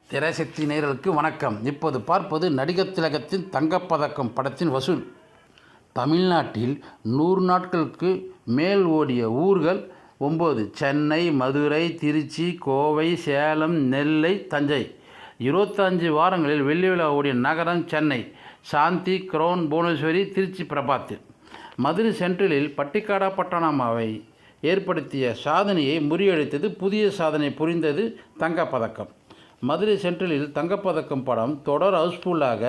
திரைசக்தி நேயர்களுக்கு வணக்கம். இப்போது பார்ப்பது நடிகர் திலகத்தின் தங்கப்பதக்கம் படத்தின் வசூல். தமிழ்நாட்டில் 100 நாட்களுக்கு மேல் ஓடிய ஊர்கள் 9: சென்னை, மதுரை, திருச்சி, கோவை, சேலம், நெல்லை, தஞ்சை. 25 வாரங்களில் வெள்ளி விழா ஓடிய நகரம் சென்னை. சாந்தி, கிரௌன், புவனேஸ்வரி, திருச்சி, பிரபாத். மதுரை சென்ட்ரலில் பட்டிக்காடா பட்டணமாவை ஏற்படுத்திய சாதனையை முறியடித்தது. புதிய சாதனை புரிந்தது தங்கப்பதக்கம். மதுரை சென்ட்ரலில் தங்கப்பதக்கம் படம் தொடர் ஹவுஸ்ஃபுல்லாக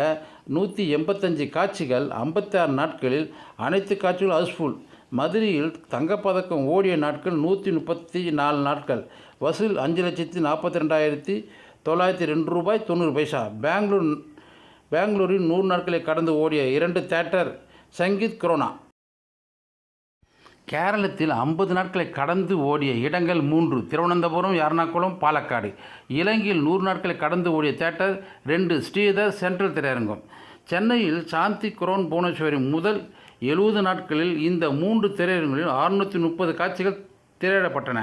185 காட்சிகள், 56 நாட்களில் அனைத்து காட்சிகளும் ஹவுஸ்ஃபுல். மதுரையில் தங்கப்பதக்கம் ஓடிய நாட்கள் 134 நாட்கள். வசூல் 5,42,902 ரூபாய் 90 பைசா. பெங்களூரில் 100 நாட்களை கடந்து ஓடிய 2 தியேட்டர். சங்கீத், கொரோனா. கேரளத்தில் 50 நாட்களை கடந்து ஓடிய இடங்கள் 3: திருவனந்தபுரம், எர்ணாகுளம், பாலக்காடு. இலங்கையில் 100 நாட்களை கடந்து ஓடிய தியேட்டர் 2: ஸ்ரீதர் சென்ட்ரல் திரையரங்கம். சென்னையில் சாந்தி, கிரௌன், புவனேஸ்வரி. முதல் 70 நாட்களில் இந்த 3 திரையரங்குகளில் 630 காட்சிகள் திரையிடப்பட்டன.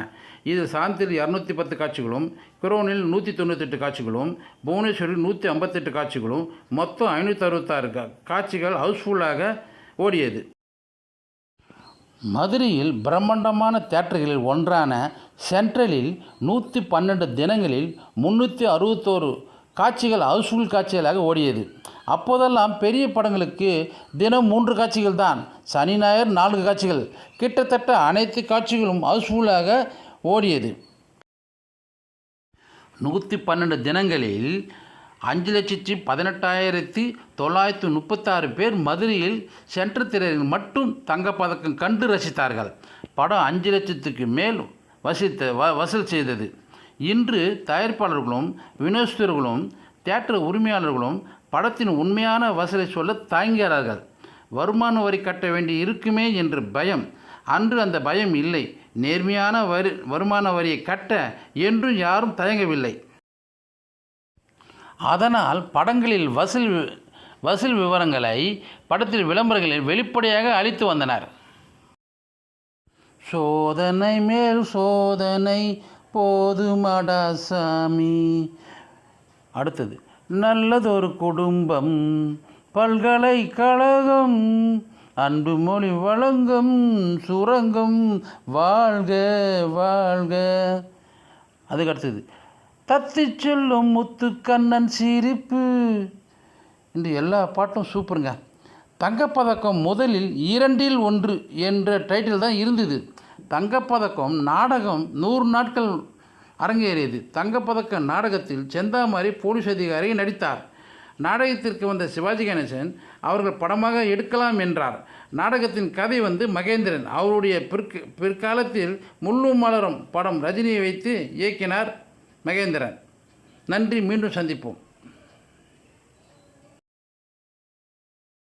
இது சாந்தியில் 210 காட்சிகளும், கிரௌனில் 198 காட்சிகளும், புவனேஸ்வரில் 158 காட்சிகளும், மொத்தம் 566 காட்சிகள் ஹவுஸ்ஃபுல்லாக ஓடியது. மதுரையில் பிரம்மாண்டமான தியேட்டர்களில் ஒன்றான சென்ட்ரலில் 112 தினங்களில் 361 காட்சிகள் ஹவுஸ்ஃபுல் காட்சிகளாக ஓடியது. அப்போதெல்லாம் பெரிய படங்களுக்கு தினம் 3 காட்சிகள் தான். சனி, ஞாயிறு 4 காட்சிகள். கிட்டத்தட்ட அனைத்து காட்சிகளும் ஹவுஸ்ஃபுல்லாக ஓடியது. 112 தினங்களில் 5,18,936 பேர் மதுரையில் சென்ட்ரல் திரையில் மட்டும் தங்கப்பதக்கம் கண்டு ரசித்தார்கள். படம் 5 லட்சத்துக்கு மேல் வசூல் செய்தது. இன்று தயாரிப்பாளர்களும் விநியோகஸ்தர்களும் தியேட்டர் உரிமையாளர்களும் படத்தின் உண்மையான வசூலை சொல்ல தயங்குகிறார்கள். வருமான வரி கட்ட வேண்டி இருக்குமே என்ற பயம். அன்று அந்த பயம் இல்லை. நேர்மையான வருமான வரியை கட்ட என்றும் யாரும் தயங்கவில்லை. அதனால் படங்களில் வசூல் விவரங்களை படத்தில் விளம்பரங்களில் வெளிப்படையாக அளித்து வந்தனர். சோதனை மேல் சோதனை போதுமடா சாமி. அடுத்தது, நல்லதொரு குடும்பம், பல்கலைக்கழகம், அன்பு மொழி வழங்கும் சுரங்கம், வாழ்க வாழ்க. அதுக்கடுத்தது, தத்தி சொல்லும் முத்துக்கண்ணன் சிரிப்பு. இந்த எல்லா பாட்டும் சூப்பருங்க. தங்கப்பதக்கம் முதலில் 2இல் 1 என்ற டைட்டில் தான் இருந்தது. தங்கப்பதக்கம் நாடகம் 100 நாட்கள் அரங்கேறியது. தங்கப்பதக்க நாடகத்தில் செந்தாமரை போலீஸ் அதிகாரி நடித்தார். நாடகத்திற்கு வந்த சிவாஜி கணேசன் அவர்கள் படமாக எடுக்கலாம் என்றார். நாடகத்தின் கதை மகேந்திரன். அவருடைய பிற்காலத்தில் முள்ளும் மலரும் படம் ரஜினியை வைத்து இயக்கினார் மகேந்திரன். நன்றி, மீண்டும் சந்திப்போம்.